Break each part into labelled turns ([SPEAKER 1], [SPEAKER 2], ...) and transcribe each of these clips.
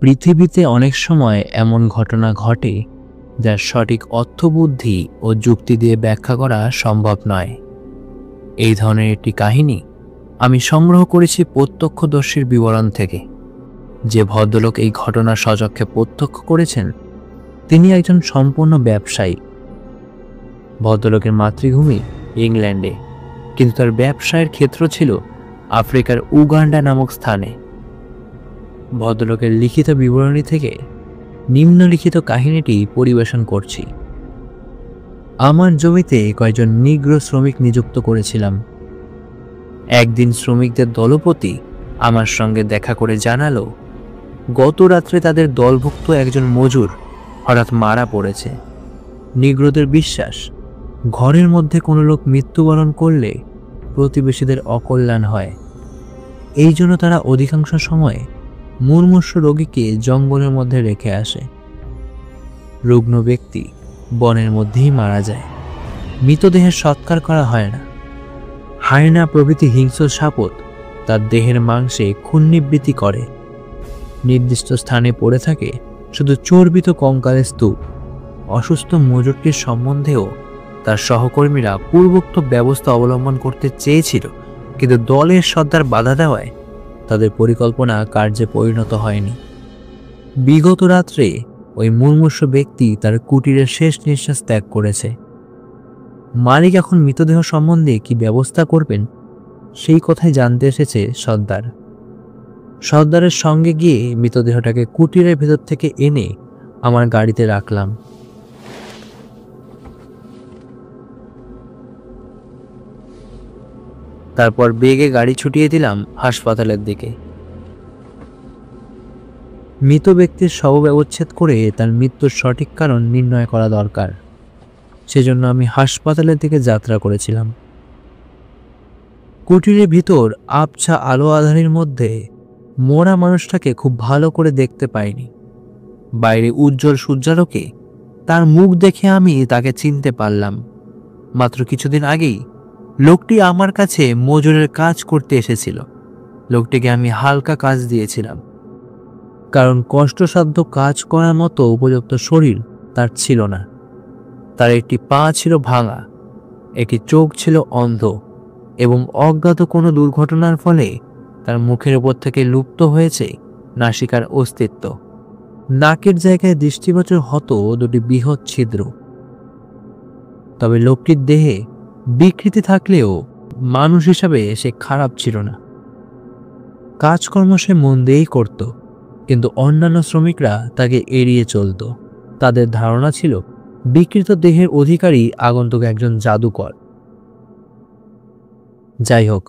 [SPEAKER 1] পৃথিবীতে অনেক সময় এমন ঘটনা ঘটে যার সঠিক অর্থবুদ্ধি ও যুক্তি দিয়ে ব্যাখ্যা করা সম্ভব নয়। এই ধরনের একটি কাহিনী আমি সংগ্রহ করেছি প্রত্যক্ষদর্শীর বিবরণ থেকে। যে ভদ্রলোক এই ঘটনা সচক্ষে প্রত্যক্ষ করেছেন তিনি একজন সম্পূর্ণ ব্যবসায়ী। ভদ্রলোকের মাতৃভূমি ইংল্যান্ডে, কিন্তু তার ব্যবসায়ের ক্ষেত্র ছিল আফ্রিকার উগান্ডা নামক স্থানে। ভদ্রলোকের লিখিত বিবরণী থেকে নিম্নলিখিত কাহিনীটি পরিবেশন করছি। আমার জমিতে কয়েকজন নিগ্রো শ্রমিক নিযুক্ত করেছিলাম। একদিন শ্রমিকদের দলপতি আমার সঙ্গে দেখা করে জানালো, গত রাত্রে তাদের দলভুক্ত একজন মজুর হঠাৎ মারা পড়েছে। নিগ্রোদের বিশ্বাস, ঘরের মধ্যে কোনো লোক মৃত্যুবরণ করলে প্রতিবেশীদের অকল্যাণ হয়। এই জন্য তারা অধিকাংশ সময় মুমূর্ষু রোগীকে জঙ্গলের মধ্যে রেখে আসে। রুগ্ন ব্যক্তি বনের মধ্যেই মারা যায়। মৃতদেহের সৎকার করা হয় না। হায়না প্রভৃতি হিংস্র সাপত তার দেহের মাংসে খুন্নিবৃত্তি করে। নির্দিষ্ট স্থানে পড়ে থাকে শুধু চর্বিত কঙ্কালের স্তূপ। অসুস্থ মজুরটির সম্বন্ধেও তার সহকর্মীরা পূর্বোক্ত ব্যবস্থা অবলম্বন করতে চেয়েছিল, কিন্তু দলের সর্দার বাধা দেওয়ায় তাদের পরিকল্পনা কার্যে পরিণত হয়নি। বিগত রাত্রে ওই মুমূর্ষু ব্যক্তি তার কুটিরের শেষ নিঃশ্বাস ত্যাগ করেছে। মালিক এখন মৃতদেহ সম্বন্ধে কি ব্যবস্থা করবেন সেই কথাই জানতে এসেছে সর্দার। সর্দারের সঙ্গে গিয়ে মৃতদেহটাকে কুটিরের ভেতর থেকে এনে আমার গাড়িতে রাখলাম। তারপর বেগে গাড়ি ছুটিয়ে দিলাম হাসপাতালের দিকে। মৃত ব্যক্তির শব ব্যবচ্ছেদ করে তার মৃত্যুর সঠিক কারণ নির্ণয় করা দরকার। সেজন্য আমি হাসপাতালের দিকে যাত্রা করেছিলাম। কুটিরের ভিতর আবছা আলো আঁধারির মধ্যে মরা মানুষটাকে খুব ভালো করে দেখতে পাইনি। বাইরে উজ্জ্বল সূর্যালোকে তার মুখ দেখে আমি তাকে চিনতে পারলাম। মাত্র কিছুদিন আগেই লোকটি আমার কাছে মজুরের কাজ করতে এসেছিল। লোকটিকে আমি হালকা কাজ দিয়েছিলাম, কারণ কষ্টসাধ্য কাজ করার মতো উপযুক্ত শরীর তার ছিল না। তার একটি পা ছিল ভাঙা, একটি চোখ ছিল অন্ধ এবং অজ্ঞাত কোনো দুর্ঘটনার ফলে তার মুখের উপর থেকে লুপ্ত হয়েছে নাসিকার অস্তিত্ব। নাকের জায়গায় দৃষ্টিগোচর হতো দুটি বৃহৎ ছিদ্র। তবে লোকটির দেহে বিকৃতি থাকলেও মানুষ হিসাবে সে খারাপ ছিল না। কাজকর্ম সে মন দিয়েই করত, কিন্তু অন্যান্য শ্রমিকরা তাকে এড়িয়ে চলত। তাদের ধারণা ছিল বিকৃত দেহের অধিকারী আগন্তুক একজন জাদুকর। যাই হোক,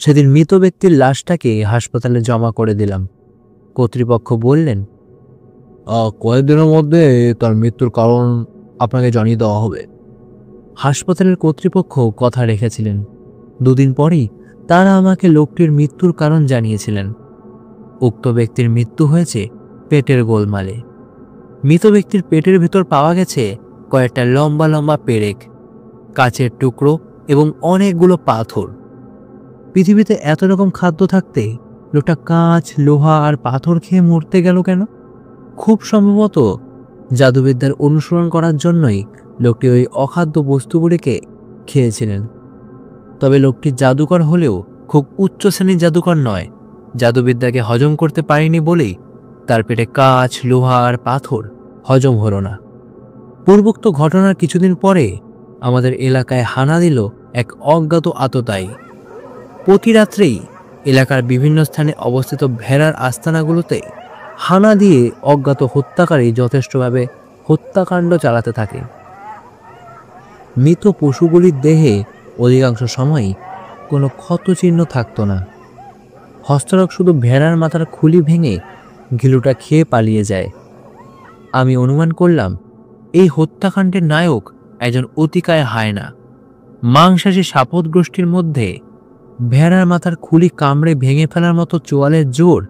[SPEAKER 1] সেদিন মৃত ব্যক্তির লাশটাকে হাসপাতালে জমা করে দিলাম। কর্তৃপক্ষ বললেন, কয়েকদিনের মধ্যে তার মৃত্যুর কারণ আপনাকে জানিয়ে দেওয়া হবে। হাসপাতালের কর্তৃপক্ষ কথা রেখেছিলেন। দুদিন পরই তারা আমাকে লোকটির মৃত্যুর কারণ জানিয়েছিলেন। উক্ত ব্যক্তির মৃত্যু হয়েছে পেটের গোলমালে। মৃত ব্যক্তির পেটের ভেতর পাওয়া গেছে কয়েকটা লম্বা লম্বা পেরেক, কাচের টুকরো এবং অনেকগুলো পাথর। পৃথিবীতে এত রকম খাদ্য থাকতে লোকটা কাঁচ, লোহা আর পাথর খেয়ে মরতে গেল কেন? খুব সম্ভবত জাদুবিদ্যার অনুসরণ করার জন্যই লোকটি ওই অখাদ্য বস্তুগুলিকে খেয়েছিলেন। তবে লোকটি জাদুকর হলেও খুব উচ্চ শ্রেণীর জাদুকর নয়। জাদুবিদ্যাকে হজম করতে পারেনি বলেই তার পেটে কাঁচ, লোহা আর পাথর হজম হলো না। পূর্বোক্ত ঘটনার কিছুদিন পরে আমাদের এলাকায় হানা দিল এক অজ্ঞাত আততায়ী। প্রতি রাত্রেই এলাকার বিভিন্ন স্থানে অবস্থিত ভেড়ার আস্তানাগুলোতে হানা দিয়ে অজ্ঞাত হত্যাকারী যথেষ্টভাবে হত্যাকাণ্ড চালাতে থাকে। মৃত পশুগুলির দেহে অধিকাংশ সময়ই কোনো ক্ষতচিহ্ন থাকতো না। হস্তরক শুধু ভেড়ার মাথার খুলি ভেঙে ঘিলুটা খেয়ে পালিয়ে যায়। আমি অনুমান করলাম এই হত্যাকাণ্ডের নায়ক একজন অতিকায় হায়না। মাংসাশী সাপত গোষ্ঠীর মধ্যে ভেড়ার মাথার খুলি কামড়ে ভেঙে ফেলার মতো চোয়ালের জোর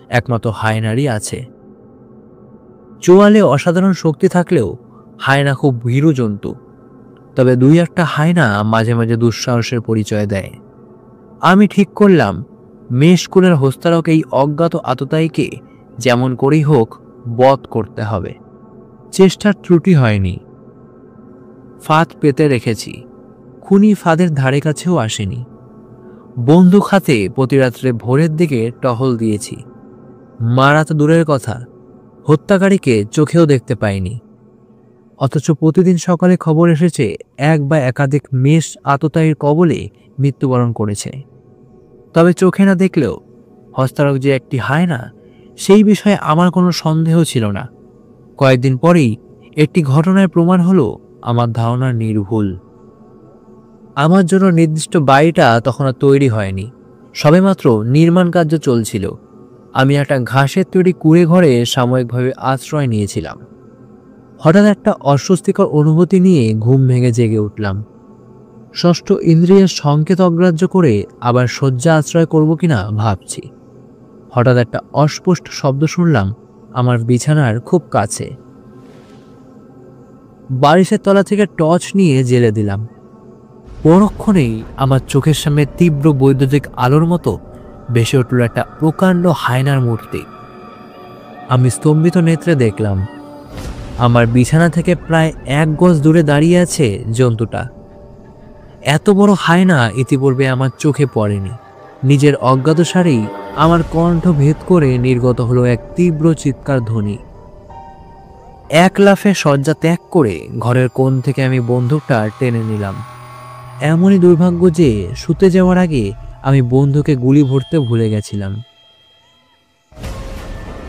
[SPEAKER 1] একমাত্র হায়নারই আছে। চোয়ালে অসাধারণ শক্তি থাকলেও হায়না খুব ভীরু জন্তু। তবে দুই একটা হায়না মাঝে মাঝে দুঃসাহসের পরিচয় দেয়। আমি ঠিক করলাম মেষকুলের হস্তারক এই অজ্ঞাত আততায়ীকে যেমন করেই হোক বধ করতে হবে। চেষ্টার ত্রুটি হয়নি। ফাঁদ পেতে রেখেছি, খুনি ফাঁদের ধারে কাছেও আসেনি। বন্দুক হাতে প্রতি রাত্রে ভোরের দিকে টহল দিয়েছি। মারা তো দূরের কথা, হত্যাকারীকে চোখেও দেখতে পাইনি। অথচ প্রতিদিন সকালে খবর এসেছে এক বা একাধিক মেষ আততায়ীর কবলে মৃত্যুবরণ করেছে। তবে চোখে না দেখলেও হস্তারক যে একটি হায়না, সেই বিষয়ে আমার কোনো সন্দেহ ছিল না। কয়েকদিন পরেই একটি ঘটনায় প্রমাণ হলো আমার ধারণা নির্ভুল। আমার জন্য নির্দিষ্ট বাড়িটা তখন আর তৈরি হয়নি, সবেমাত্র নির্মাণ কার্য চলছিল। আমি একটা ঘাসের তৈরি কুঁড়ে ঘরে সাময়িকভাবে আশ্রয় নিয়েছিলাম। হঠাৎ একটা অস্বস্তিকর অনুভূতি নিয়ে ঘুম ভেঙে জেগে উঠলাম। ষষ্ঠ ইন্দ্রিয়ের সংকেত অগ্রাহ্য করে আবার শয্যা আশ্রয় করব কিনা ভাবছি। হঠাৎ একটা অস্পষ্ট শব্দ শুনলাম আমার বিছানার খুব কাছে। বারিশের তলা থেকে টর্চ নিয়ে জ্বেলে দিলাম। পরক্ষণেই আমার চোখের সামনে তীব্র বৈদ্যুতিক আলোর মতো ভেসে উঠল একটা প্রকাণ্ড হায়নার মূর্তি। আমি স্তম্ভিত নেত্রে দেখলাম আমার বিছানা থেকে প্রায় 1 গজ দূরে দাঁড়িয়ে আছে জন্তুটা। এত বড় হায়না ইতিপূর্বে আমার চোখে পড়েনি। নিজের অজ্ঞাতসারেই আমার কণ্ঠ ভেদ করে নির্গত হলো এক তীব্র চিৎকার ধ্বনি। এক লাফে শয্যা ত্যাগ করে ঘরের কোণ থেকে আমি বন্দুকটা টেনে নিলাম। এমনই দুর্ভাগ্য যে শুতে যাওয়ার আগে আমি বন্দুকে গুলি ভরতে ভুলে গেছিলাম।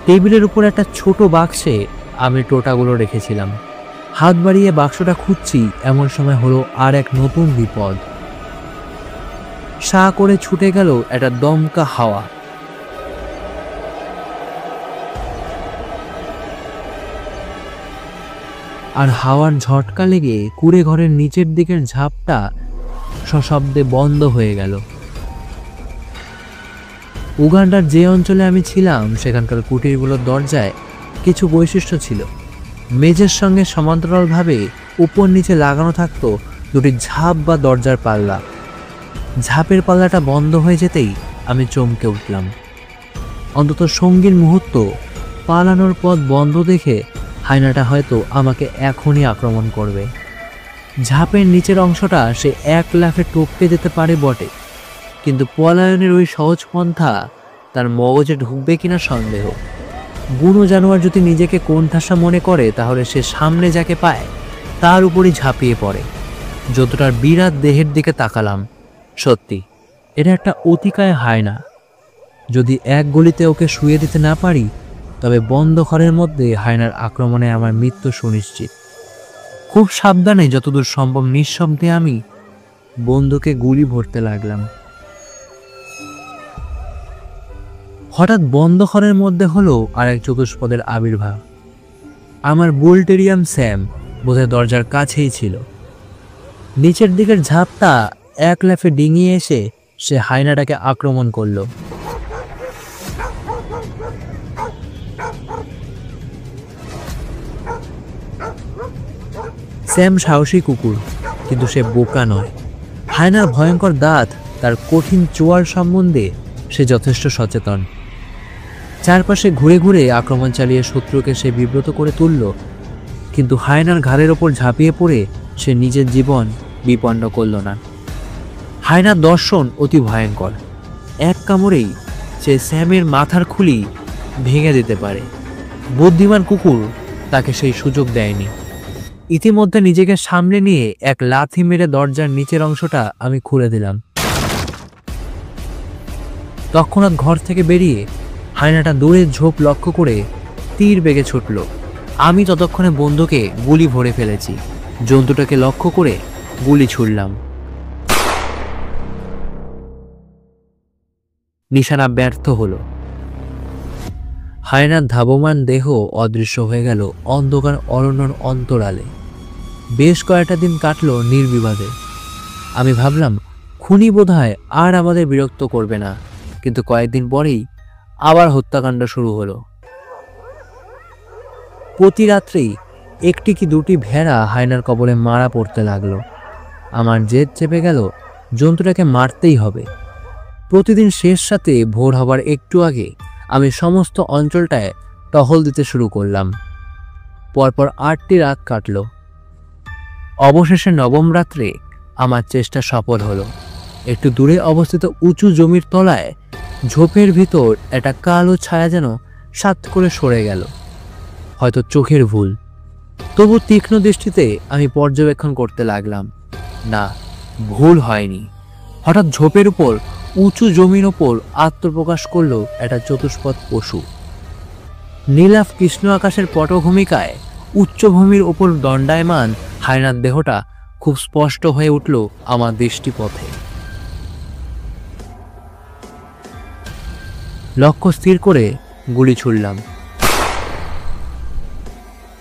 [SPEAKER 1] টেবিলের উপর একটা ছোট বাক্সে আমি টোটাগুলো রেখেছিলাম। হাত বাড়িয়ে বাক্সটা খুঁজছি, এমন সময় হলো আর এক নতুন বিপদ। সা করে ছুটে গেল একটা দমকা হাওয়া। আর হাওয়ার ঝটকা লেগে কুঁড়ে ঘরের নিচের দিকের ঝাপটা সশব্দে বন্ধ হয়ে গেল। উগান্ডার যে অঞ্চলে আমি ছিলাম সেখানকার কুটিরগুলোর দরজায় কিছু বৈশিষ্ট্য ছিল। মেঝের সঙ্গে সমান্তরালভাবে উপর নিচে লাগানো থাকতো দুটি ঝাঁপ বা দরজার পাল্লা। ঝাঁপের পাল্লাটা বন্ধ হয়ে যেতেই আমি চমকে উঠলাম। অন্তত সঙ্গীর মুহূর্ত পালানোর পথ বন্ধ দেখে হায়নাটা হয়তো আমাকে এখনই আক্রমণ করবে। ঝাঁপের নিচের অংশটা সে এক লাফে টপকে যেতে পারে বটে, কিন্তু পলায়নের ওই সহজ পন্থা তার মগজে ঢুকবে কিনা সন্দেহ। বুনো জানোয়ার যদি নিজেকে কোণঠাসা মনে করে তাহলে সে সামনে যাকে পায় তার উপরই ঝাঁপিয়ে পড়ে। যতটার বিরাট দেহের দিকে তাকালাম, সত্যি এটা একটা অতিকায় হায়না। যদি এক গলিতে ওকে শুয়ে দিতে না পারি তবে বন্ধ ঘরের মধ্যে হায়নার আক্রমণে আমার মৃত্যু সুনিশ্চিত। খুব সাবধানে যতদূর সম্ভব নিঃশব্দে আমি বন্দুকে গুলি ভরতে লাগলাম। হঠাৎ বন্ধ ঘরের মধ্যে হলো আরেক চতুষ্পদের আবির্ভাব। আমার বুলটেরিয়াম স্যাম বোধহয় দরজার কাছেই ছিল। নিচের দিকের ঝাপটা এক লাফে ডিঙিয়ে এসে সে হায়নাটাকে আক্রমণ করলো। স্যাম সাহসী কুকুর, কিন্তু সে বোকা নয়। হায়নার ভয়ঙ্কর দাঁত, তার কঠিন চোয়ার সম্বন্ধে সে যথেষ্ট সচেতন। চারপাশে ঘুরে ঘুরে আক্রমণ চালিয়ে শত্রুকে সে বিব্রত করে তুলল, কিন্তু হায়নার ঘাড়ের ওপর ঝাঁপিয়ে পড়ে সে নিজের জীবন বিপন্ন করল না। হায়নার দর্শন অতি ভয়ঙ্কর। এক কামড়েই সে স্যামের মাথার খুলি ভেঙে দিতে পারে। বুদ্ধিমান কুকুর তাকে সেই সুযোগ দেয়নি। ইতিমধ্যে নিজেকে সামলে নিয়ে এক লাথি মেরে দরজার নিচের অংশটা আমি খুলে দিলাম। তৎক্ষণাৎ ঘর থেকে বেরিয়ে হায়নাটা দূরের ঝোপ লক্ষ্য করে তীর বেগে ছুটল। আমি ততক্ষণে বন্দুকে গুলি ভরে ফেলেছি। জন্তুটাকে লক্ষ্য করে গুলি ছুড়লাম। নিশানা ব্যর্থ হলো। হায়নার ধাবমান দেহ অদৃশ্য হয়ে গেল অন্ধকার অরণ্যর অন্তরালে। বেশ কয়েকটা দিন কাটলো নির্বিবাদে। আমি ভাবলাম খুনি বোধহয় আর আমাদের বিরক্ত করবে না, কিন্তু কয়েকদিন পরেই আবার হত্যাকাণ্ড শুরু হলো। প্রতি রাত্রেই একটি কি দুটি ভেড়া হায়নার কবলে মারা পড়তে লাগলো। আমার জেদ চেপে গেল, জন্তুটাকে মারতেই হবে। প্রতিদিন শেষ রাতে ভোর হবার একটু আগে আমি সমস্ত অঞ্চলটায় টহল দিতে শুরু করলাম। পরপর 8টি রাত কাটল। অবশেষে নবম রাত্রে আমার চেষ্টা সফল হলো। একটু দূরে অবস্থিত উঁচু জমির তলায় ঝোপের ভিতর একটা কালো ছায়া যেন সাত করে সরে গেল। হয়তো চোখের ভুল, তবু তীক্ষ্ণ দৃষ্টিতে আমি পর্যবেক্ষণ করতে লাগলাম। না, ভুল হয়নি। হঠাৎ ঝোপের উপর, উঁচু জমির ওপর আত্মপ্রকাশ করল একটা চতুষ্পদ পশু। নীলাভ কৃষ্ণ আকাশের পটভূমিকায় উচ্চভূমির ওপর দণ্ডায়মান হায়নার দেহটা খুব স্পষ্ট হয়ে উঠল আমার দৃষ্টিপথে। লক্ষ্য স্থির করে গুলি ছুড়লাম।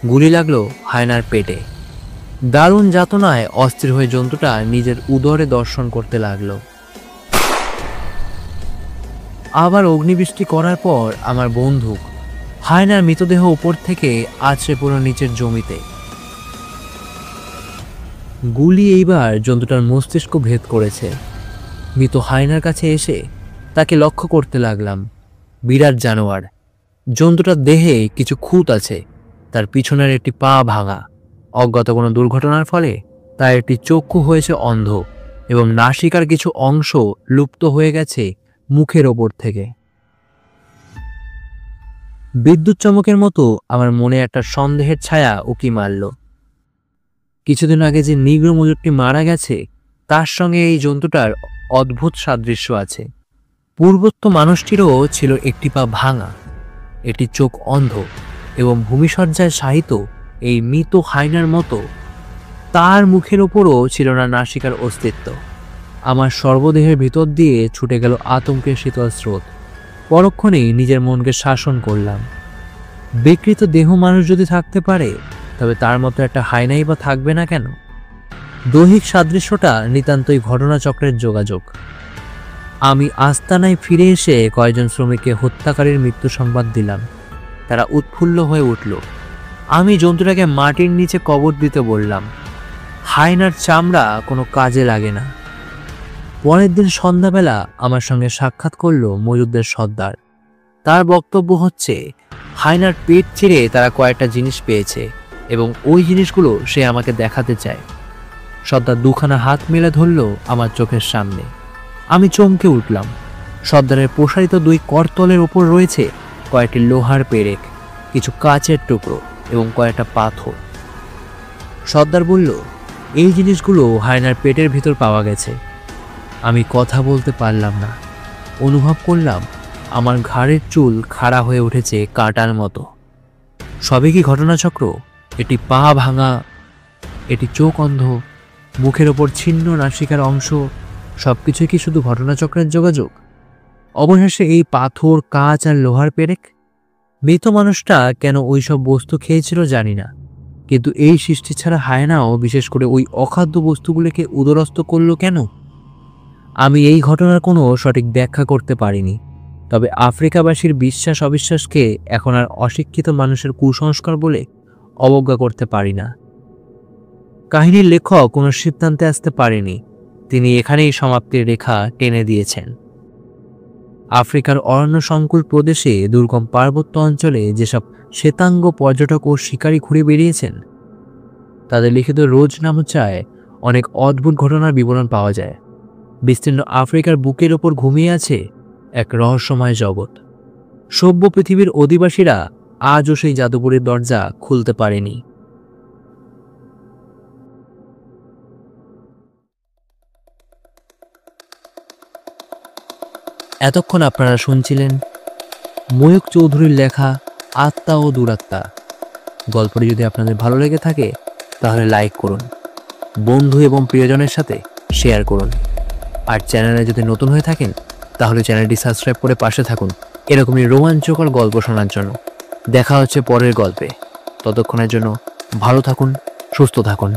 [SPEAKER 1] গুলি লাগলো হায়নার পেটে। দারুণ যাতনায় অস্থির হয়ে জন্তুটা নিজের উদরে দর্শন করতে লাগলো। আবার অগ্নিবৃষ্টি করার পর আমার বন্দুক হায়নার মৃতদেহ উপর থেকে আছড়ে পড়ল নিচের জমিতে। গুলি এইবার জন্তুটার মস্তিষ্ক ভেদ করেছে। মৃত হায়নার কাছে এসে তাকে লক্ষ্য করতে লাগলাম। বিরাট জানোয়ার। জন্তুটার দেহে কিছু খুঁত আছে। তার পিছনের একটি পা ভাঙা। অজ্ঞাত কোনো দুর্ঘটনার ফলে তার একটি চক্ষু হয়েছে অন্ধ এবং নাসিকার কিছু অংশ লুপ্ত হয়ে গেছে মুখের ওপর থেকে। বিদ্যুৎ চমকের মতো আমার মনে একটা সন্দেহের ছায়া উকি মারল। কিছুদিন আগে যে নিগ্রো মজুরটি মারা গেছে, তার সঙ্গে এই জন্তুটার অদ্ভুত সাদৃশ্য আছে। পূর্বোক্ত মানুষটিরও ছিল একটি পা ভাঙা, একটি চোখ অন্ধ এবং ভূমিসজ্জায় শায়িত এই মৃত হায়নার মতো তার মুখের ওপরও ছিল না নাসিকার অস্তিত্ব। আমার সর্বদেহের ভিতর দিয়ে ছুটে গেল আতঙ্কের শীতল স্রোত। পরক্ষণেই নিজের মনকে শাসন করলাম। বিকৃত দেহ মানুষ যদি থাকতে পারে, তবে তার মতো একটা হায়নাই বা থাকবে না কেন? দৈহিক সাদৃশ্যটা নিতান্তই ঘটনাচক্রের যোগাযোগ। আমি আস্তানায় ফিরে এসে কয়েকজন শ্রমিককে হত্যাকারীর মৃত্যু সংবাদ দিলাম। তারা উৎফুল্ল হয়ে উঠল। আমি জন্তুটাকে মাটির নিচে কবর দিতে বললাম। হায়নার চামড়া কোনো কাজে লাগে না। পরের দিন সন্ধ্যাবেলা আমার সঙ্গে সাক্ষাৎ করল মজুরদের সর্দার। তার বক্তব্য হচ্ছে, হায়নার পেট চিরে তারা কয়েকটা জিনিস পেয়েছে এবং ওই জিনিসগুলো সে আমাকে দেখাতে চায়। সর্দার দুখানা হাত মেলে ধরল আমার চোখের সামনে। আমি চমকে উঠলাম। সর্দারের প্রসারিত দুই করতলের ওপর রয়েছে কয়েকটি লোহার পেরেক, কিছু কাচের টুকরো এবং কয়েকটা পাথর। সর্দার বলল, এই জিনিসগুলো হায়নার পেটের ভিতর পাওয়া গেছে। আমি কথা বলতে পারলাম না। অনুভব করলাম আমার ঘাড়ের চুল খাড়া হয়ে উঠেছে কাঁটার মতো। সবই কি ঘটনাচক্র? এটি পা ভাঙা, এটি চোখ অন্ধ, মুখের ওপর ছিন্ন নাসিকার অংশ, সবকিছুই কি শুধু ঘটনাচক্রের যোগাযোগ? অবশেষে এই পাথর, কাঁচ আর লোহার পেরেক? মৃত মানুষটা কেন ওই সব বস্তু খেয়েছিল জানি না, কিন্তু এই সৃষ্টি ছাড়া হায়নাও বিশেষ করে ওই অখাদ্য বস্তুগুলোকে উদরস্থ করলো কেন? আমি এই ঘটনার কোনো সঠিক ব্যাখ্যা করতে পারিনি। তবে আফ্রিকাবাসীর বিশ্বাস অবিশ্বাসকে এখন আর অশিক্ষিত মানুষের কুসংস্কার বলে অবজ্ঞা করতে পারি না। কাহিনীর লেখক কোনো সিদ্ধান্তে আসতে পারেনি। তিনি এখানেই সমাপ্তির রেখা টেনে দিয়েছেন। আফ্রিকার অরণ্য সংকুল প্রদেশে দুর্গম পার্বত্য অঞ্চলে যেসব শ্বেতাঙ্গ পর্যটক ও শিকারী ঘুরে বেরিয়েছেন, তাদের লিখিত রোজনামচায় অনেক অদ্ভুত ঘটনার বিবরণ পাওয়া যায়। বিস্তীর্ণ আফ্রিকার বুকের ওপর ঘুমিয়ে আছে এক রহস্যময় জগৎ। সভ্য পৃথিবীর অধিবাসীরা আজও সেই জাদুপুরের দরজা খুলতে পারেনি। এতক্ষণ আপনারা শুনছিলেন ময়ূক চৌধুরীর লেখা আত্মা ও দুরাত্মা। গল্পটি যদি আপনাদের ভালো লেগে থাকে তাহলে লাইক করুন, বন্ধু এবং প্রিয়জনের সাথে শেয়ার করুন। আর চ্যানেলে যদি নতুন হয়ে থাকেন তাহলে চ্যানেলটি সাবস্ক্রাইব করে পাশে থাকুন এরকমই রোমাঞ্চকর গল্প শোনার জন্য। দেখা হচ্ছে পরের গল্পে। ততক্ষণের জন্য ভালো থাকুন, সুস্থ থাকুন।